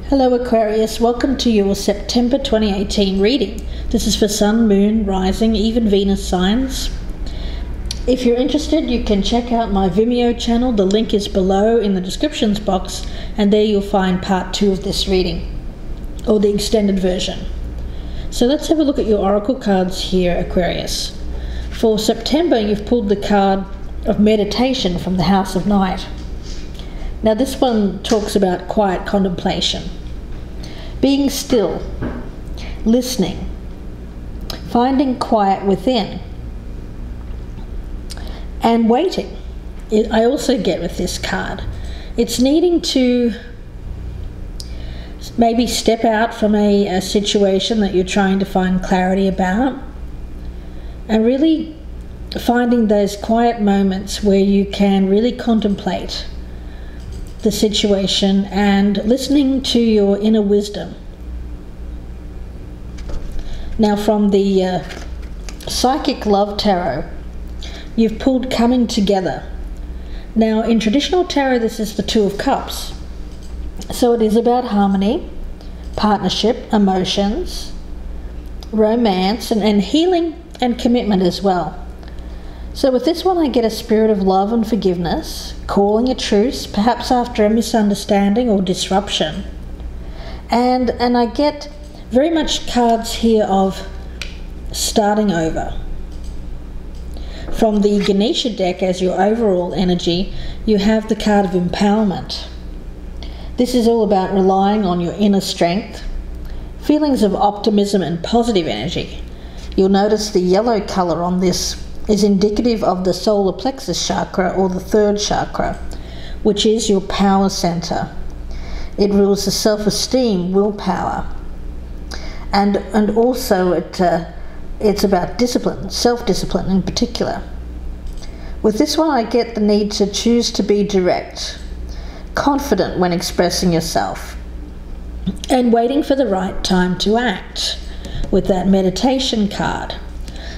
Hello Aquarius, welcome to your September 2018 reading. This is for Sun, Moon, Rising, even Venus signs. If you're interested, you can check out my Vimeo channel. The link is below in the descriptions box, and there you'll find part 2 of this reading, or the extended version. So let's have a look at your oracle cards here, Aquarius. For September, you've pulled the card of meditation from the House of Night. Now this one talks about quiet contemplation, being still, listening, finding quiet within, and waiting. I also get with this card, it's needing to maybe step out from a situation that you're trying to find clarity about, and really finding those quiet moments where you can really contemplate the situation and listening to your inner wisdom. Now from the Psychic Love Tarot, you've pulled Coming Together. Now in traditional tarot, this is the Two of Cups. So it is about harmony, partnership, emotions, romance, and healing and commitment as well. So with this one, I get a spirit of love and forgiveness, calling a truce, perhaps after a misunderstanding or disruption. And I get very much cards here of starting over. From the Ganesha deck as your overall energy, you have the card of empowerment. This is all about relying on your inner strength, feelings of optimism and positive energy. You'll notice the yellow color on this is indicative of the solar plexus chakra, or the third chakra, which is your power center. It rules the self-esteem, willpower, and also it's about discipline, self-discipline in particular. With this one, I get the need to choose to be direct, confident when expressing yourself, and waiting for the right time to act with that meditation card.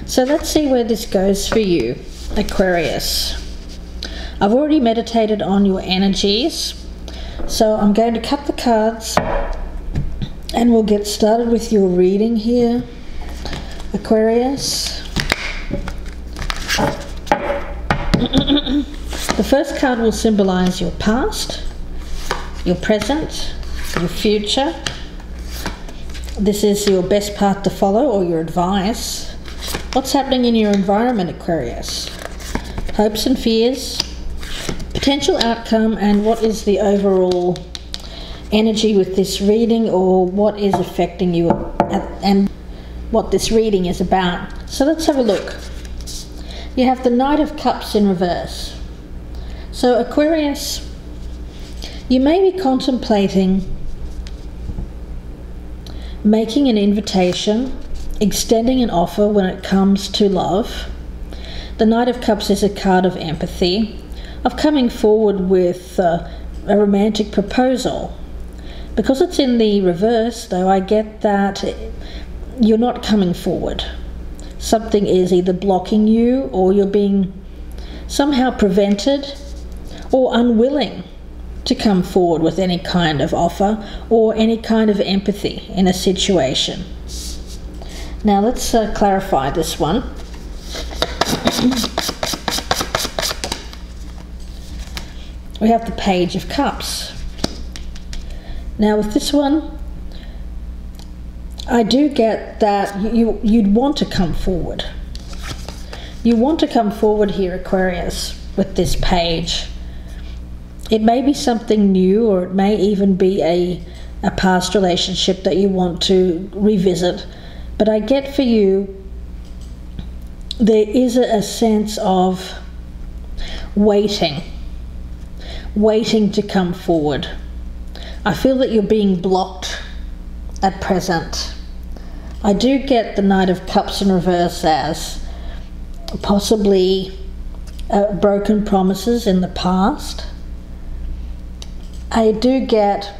So let's see where this goes for you, Aquarius. I've already meditated on your energies, so I'm going to cut the cards and we'll get started with your reading here, Aquarius. The first card will symbolize your past, your present, your future. This is your best path to follow, or your advice. What's happening in your environment, Aquarius? Hopes and fears, potential outcome, and what is the overall energy with this reading, or what is affecting you and what this reading is about. So let's have a look. You have the Knight of Cups in reverse. So Aquarius, you may be contemplating making an invitation, extending an offer when it comes to love. The Knight of Cups is a card of empathy, of coming forward with a romantic proposal. Because it's in the reverse, though, I get that you're not coming forward. Something is either blocking you, or you're being somehow prevented or unwilling to come forward with any kind of offer or any kind of empathy in a situation. Now let's clarify this one. We have the Page of Cups. Now with this one, I do get that you'd want to come forward. You want to come forward here, Aquarius, with this page. It may be something new, or it may even be a past relationship that you want to revisit. But I get for you, there is a sense of waiting to come forward. I feel that you're being blocked at present. I do get the Knight of Cups in reverse as possibly broken promises in the past. I do get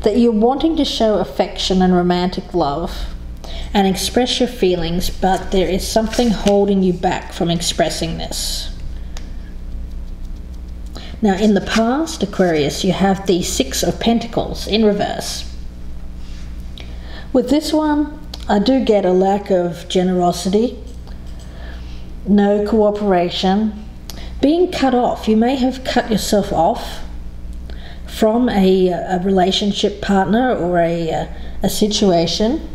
that you're wanting to show affection and romantic love and express your feelings, but there is something holding you back from expressing this. Now, in the past, Aquarius, you have the Six of Pentacles in reverse. With this one, I do get a lack of generosity, no cooperation, being cut off. You may have cut yourself off from a relationship partner or a situation,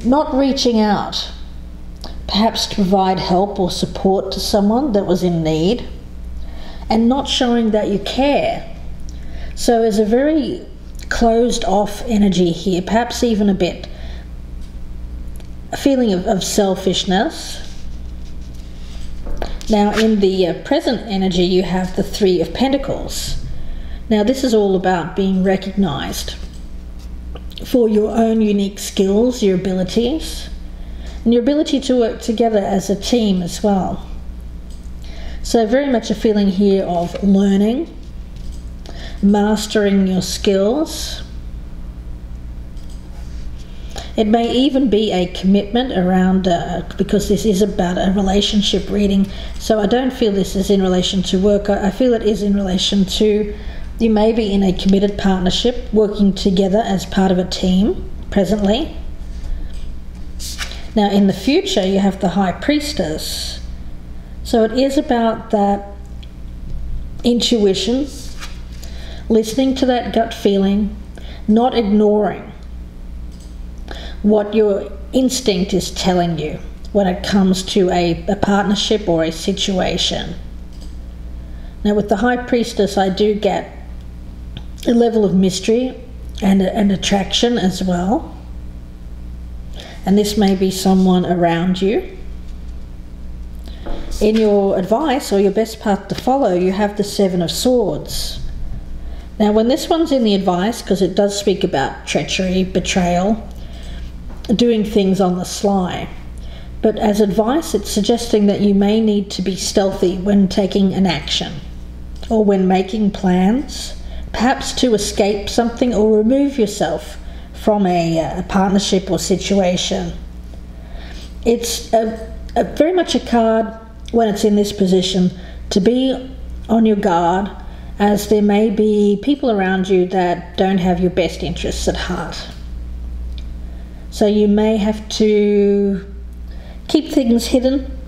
not reaching out, perhaps to provide help or support to someone that was in need, and not showing that you care. So there's a very closed off energy here, perhaps even a feeling of selfishness. Now, in the present energy, you have the Three of Pentacles. Now, this is all about being recognized for your own unique skills, your abilities, and your ability to work together as a team as well. So very much a feeling here of learning, mastering your skills. It may even be a commitment around, because this is about a relationship reading, so I don't feel this is in relation to work. I feel it is in relation to, you may be in a committed partnership, working together as part of a team presently. Now, in the future, you have the High Priestess. So it is about that intuition, listening to that gut feeling, not ignoring what your instinct is telling you when it comes to a partnership or a situation. Now, with the High Priestess, I do get a level of mystery and attraction as well. And this may be someone around you. In your advice or your best path to follow, you have the Seven of Swords. Now, when this one's in the advice, because it does speak about treachery, betrayal, doing things on the sly, but as advice, it's suggesting that you may need to be stealthy when taking an action or when making plans, perhaps to escape something or remove yourself from a partnership or situation. It's very much a card, when it's in this position, to be on your guard, as there may be people around you that don't have your best interests at heart. So you may have to keep things hidden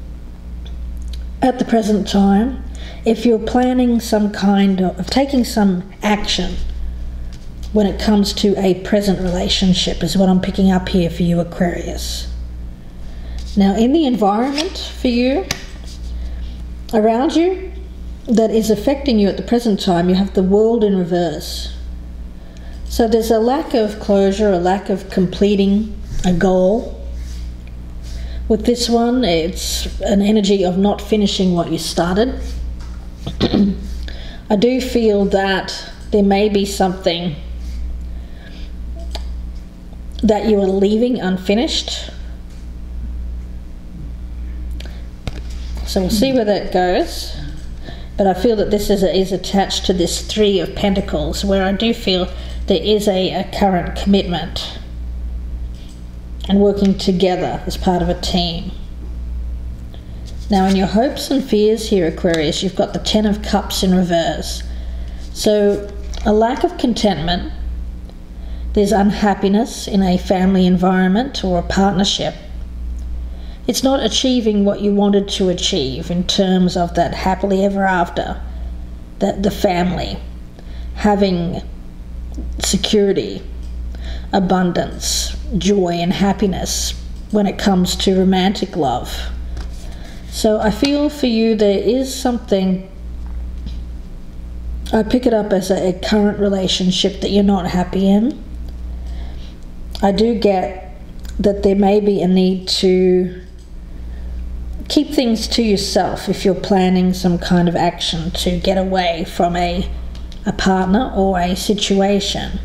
at the present time if you're planning some kind of taking some action when it comes to a present relationship, is what I'm picking up here for you, Aquarius. Now, in the environment for you, around you, that is affecting you at the present time, you have the World in reverse. So there's a lack of closure, a lack of completing a goal. With this one, it's an energy of not finishing what you started. I do feel that there may be something that you are leaving unfinished. So we'll see where that goes. But I feel that this is attached to this Three of Pentacles, where I do feel there is a current commitment and working together as part of a team. Now, in your hopes and fears here, Aquarius, you've got the Ten of Cups in reverse. So a lack of contentment, there's unhappiness in a family environment or a partnership. It's not achieving what you wanted to achieve in terms of that happily ever after, that the family, having security, abundance, joy and happiness when it comes to romantic love. So I feel for you there is something, I pick it up as a current relationship that you're not happy in. I do get that there may be a need to keep things to yourself if you're planning some kind of action to get away from a partner or a situation.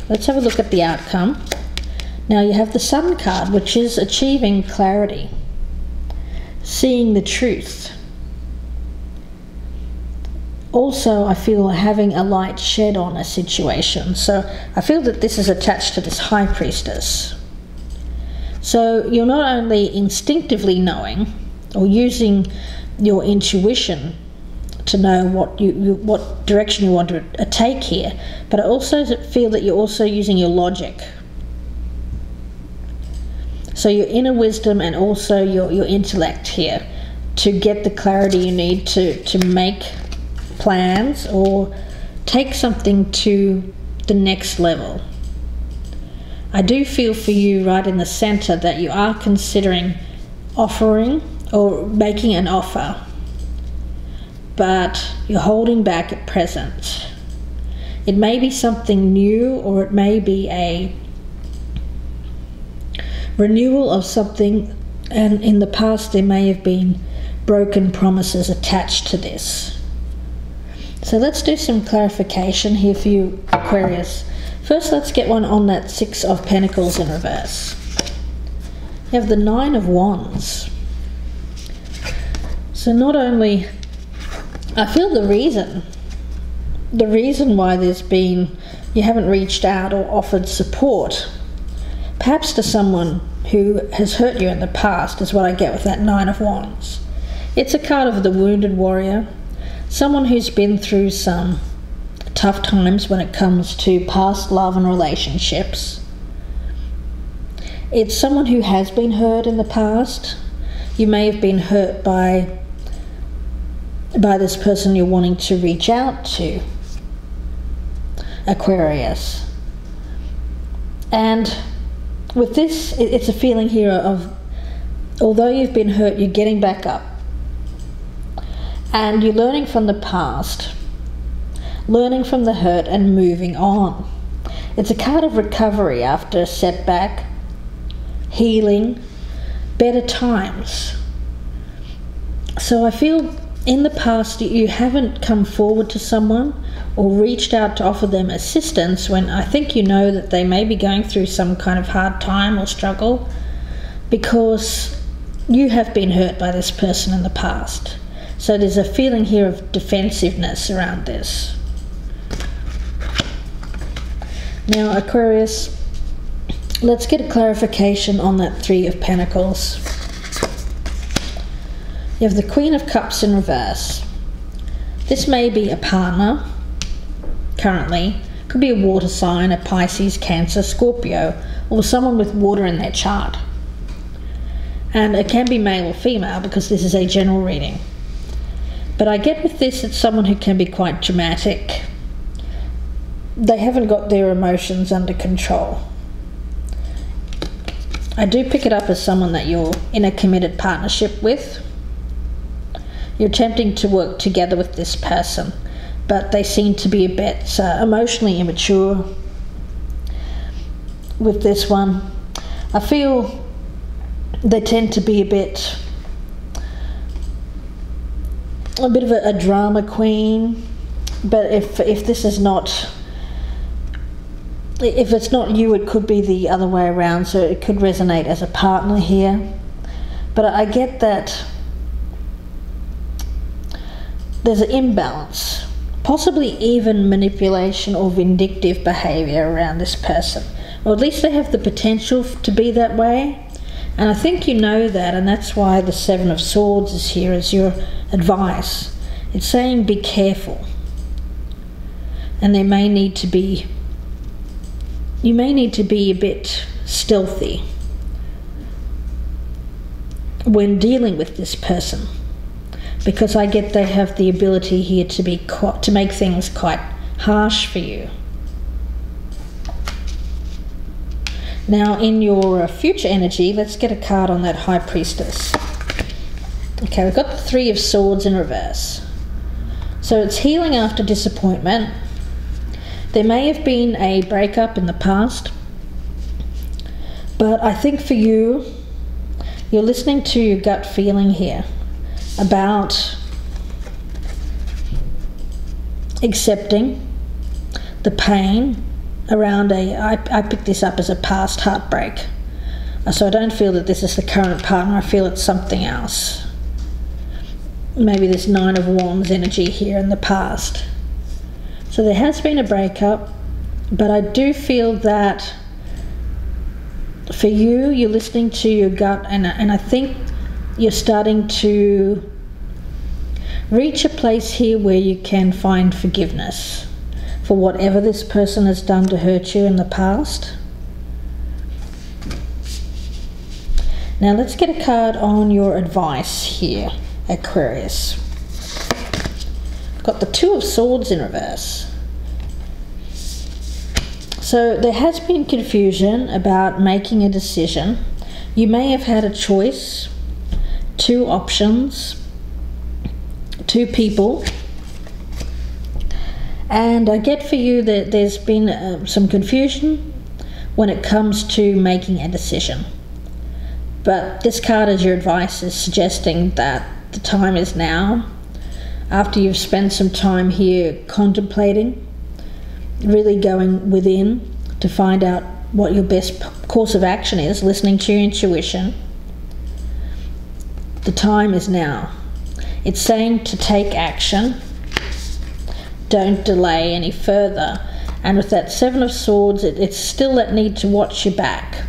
Let's have a look at the outcome. Now, you have the Sun card, which is achieving clarity, seeing the truth. Also, I feel having a light shed on a situation. So I feel that this is attached to this High Priestess. So you're not only instinctively knowing or using your intuition to know what direction you want to take here, but I also feel that you're also using your logic. So your inner wisdom and also your intellect here to get the clarity you need to make plans or take something to the next level. I do feel for you right in the center that you are considering offering or making an offer, but you're holding back at present. It may be something new, or it may be a renewal of something, and in the past there may have been broken promises attached to this. So let's do some clarification here for you, Aquarius. First, let's get one on that Six of Pentacles in reverse. You have the Nine of Wands. So not only, I feel the reason why you haven't reached out or offered support, perhaps to someone who has hurt you in the past, is what I get with that Nine of Wands. It's a card of the wounded warrior, someone who's been through some tough times when it comes to past love and relationships. It's someone who has been hurt in the past. You may have been hurt by this person you're wanting to reach out to, Aquarius. And with this, it's a feeling here of, although you've been hurt, you're getting back up. And you're learning from the past, learning from the hurt and moving on. It's a card of recovery after a setback, healing, better times. So I feel in the past you haven't come forward to someone or reached out to offer them assistance when I think you know that they may be going through some kind of hard time or struggle, because you have been hurt by this person in the past. So there's a feeling here of defensiveness around this. Now, Aquarius, let's get a clarification on that Three of Pentacles. You have the Queen of Cups in reverse. This may be a partner currently. Could be a water sign, a Pisces, Cancer, Scorpio, or someone with water in their chart. And it can be male or female because this is a general reading. But I get with this, it's someone who can be quite dramatic. They haven't got their emotions under control. I do pick it up as someone that you're in a committed partnership with. You're attempting to work together with this person, but they seem to be a bit emotionally immature with this one. I feel they tend to be a bit of a drama queen, but if this is not, if it's not you, it could be the other way around, so it could resonate as a partner here. But I get that there's an imbalance, possibly even manipulation or vindictive behavior around this person, or at least they have the potential to be that way. And I think you know that, and that's why the Seven of Swords is here as your advice. It's saying be careful, and you may need to be a bit stealthy when dealing with this person, because I get they have the ability here to make things quite harsh for you. Now, in your future energy, let's get a card on that High Priestess. Okay, we've got the Three of Swords in reverse. So it's healing after disappointment. There may have been a breakup in the past, but I think for you, you're listening to your gut feeling here about accepting the pain around I pick this up as a past heartbreak. So I don't feel that this is the current partner, I feel it's something else. Maybe this Nine of Wands energy here in the past. So there has been a breakup, but I do feel that for you, you're listening to your gut, and I think you're starting to Reach a place here where you can find forgiveness for whatever this person has done to hurt you in the past. Now let's get a card on your advice here, Aquarius. Got the Two of Swords in reverse. So there has been confusion about making a decision. You may have had a choice, two options, two people. And I get for you that there's been some confusion when it comes to making a decision. But this card as your advice is suggesting that the time is now, after you've spent some time here contemplating, really going within to find out what your best course of action is, listening to your intuition. The time is now. It's saying to take action. Don't delay any further. And with that Seven of Swords, it's still that need to watch your back.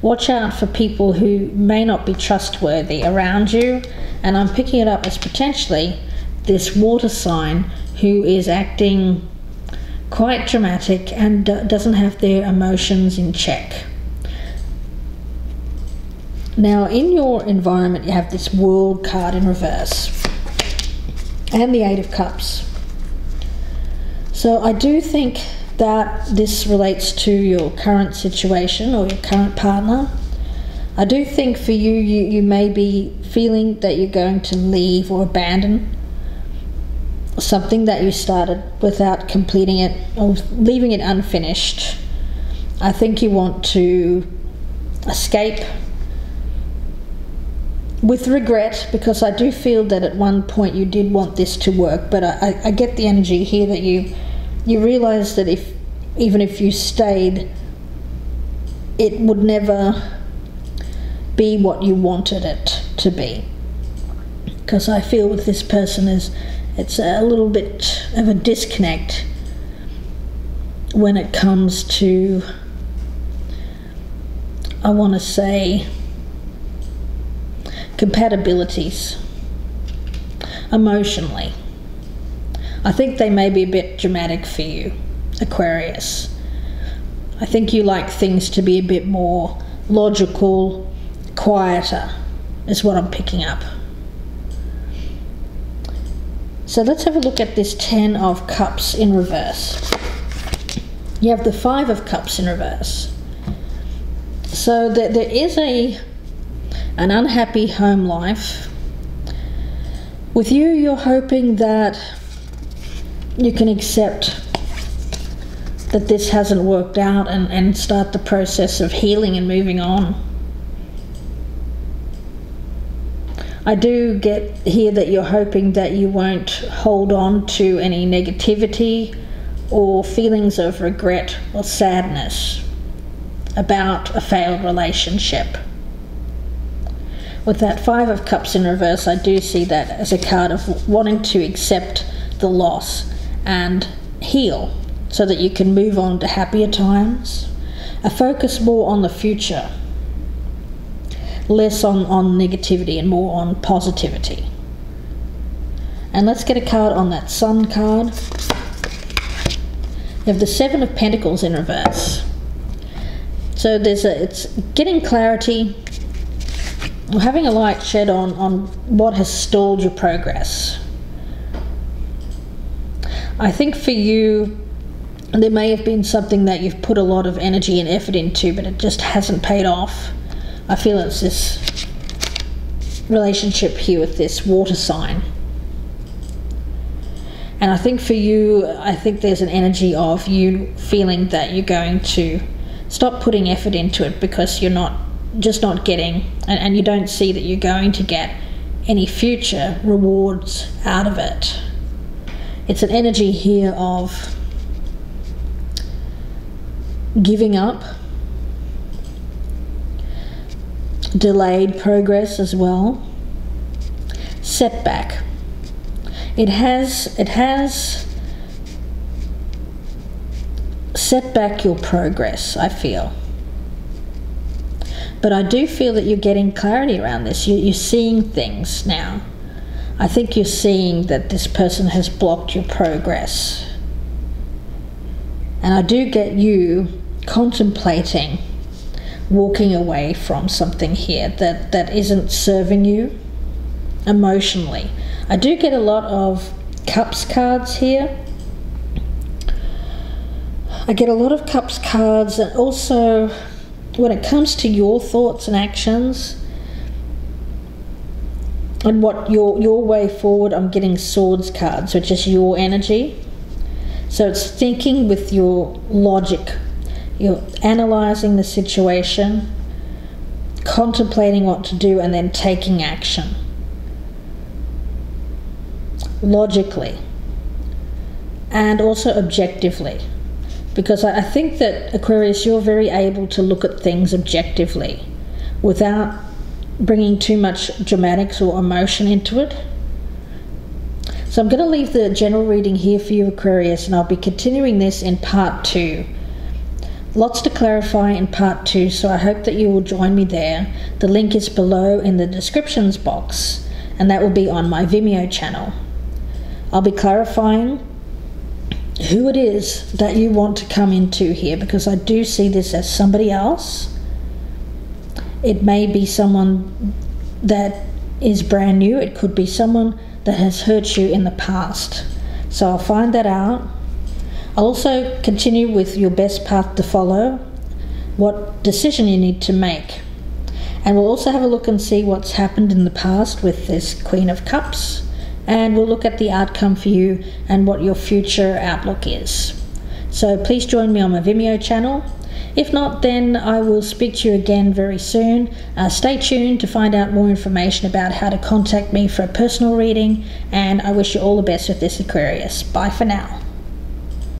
Watch out for people who may not be trustworthy around you. And I'm picking it up as potentially this water sign who is acting quite dramatic and doesn't have their emotions in check. Now in your environment you have this World card in reverse and the Eight of Cups. So I do think that this relates to your current situation or your current partner. I do think for you, you may be feeling that you're going to leave or abandon something that you started without completing it or leaving it unfinished. I think you want to escape with regret, because I do feel that at one point you did want this to work, but I get the energy here that you realize that even if you stayed, it would never be what you wanted it to be. Because I feel with this person it's a little bit of a disconnect when it comes to, I want to say, compatibilities emotionally. I think they may be a bit dramatic for you, Aquarius. I think you like things to be a bit more logical, quieter, is what I'm picking up. So let's have a look at this Ten of Cups in reverse. You have the Five of Cups in reverse. So there is an unhappy home life. With you, you're hoping that you can accept that this hasn't worked out and start the process of healing and moving on. I do get here that you're hoping that you won't hold on to any negativity or feelings of regret or sadness about a failed relationship. With that Five of Cups in reverse, I do see that as a card of wanting to accept the loss and heal so that you can move on to happier times. A focus more on the future, less on negativity and more on positivity. And let's get a card on that Sun card. You have the Seven of Pentacles in reverse. So it's getting clarity, or having a light shed on what has stalled your progress. I think for you, there may have been something that you've put a lot of energy and effort into, but it just hasn't paid off. I feel it's this relationship here with this water sign. And I think for you, I think there's an energy of you feeling that you're going to stop putting effort into it because you're not getting, and you don't see that you're going to get any future rewards out of it. It's an energy here of giving up, delayed progress as well, setback. It has set back your progress, I feel. But I do feel that you're getting clarity around this. You're seeing things now. I think you're seeing that this person has blocked your progress. And I do get you contemplating walking away from something here that isn't serving you emotionally. I do get a lot of Cups cards here. I get a lot of Cups cards, and also when it comes to your thoughts and actions and what your way forward, I'm getting Swords cards, which is your energy. So it's thinking with your logic. You're analysing the situation, contemplating what to do, and then taking action. Logically. And also objectively. Because I think that, Aquarius, you're very able to look at things objectively without bringing too much dramatics or emotion into it. So I'm going to leave the general reading here for you, Aquarius, and I'll be continuing this in part 2. Lots to clarify in part 2, so I hope that you will join me there. The link is below in the descriptions box, and that will be on my Vimeo channel. I'll be clarifying who it is that you want to come into here, because I do see this as somebody else. It may be someone that is brand new. It could be someone that has hurt you in the past. So I'll find that out. I'll also continue with your best path to follow, what decision you need to make. And we'll also have a look and see what's happened in the past with this Queen of Cups. And we'll look at the outcome for you and what your future outlook is. So please join me on my Vimeo channel. If not, then I will speak to you again very soon. Stay tuned to find out more information about how to contact me for a personal reading, and I wish you all the best with this, Aquarius. Bye for now.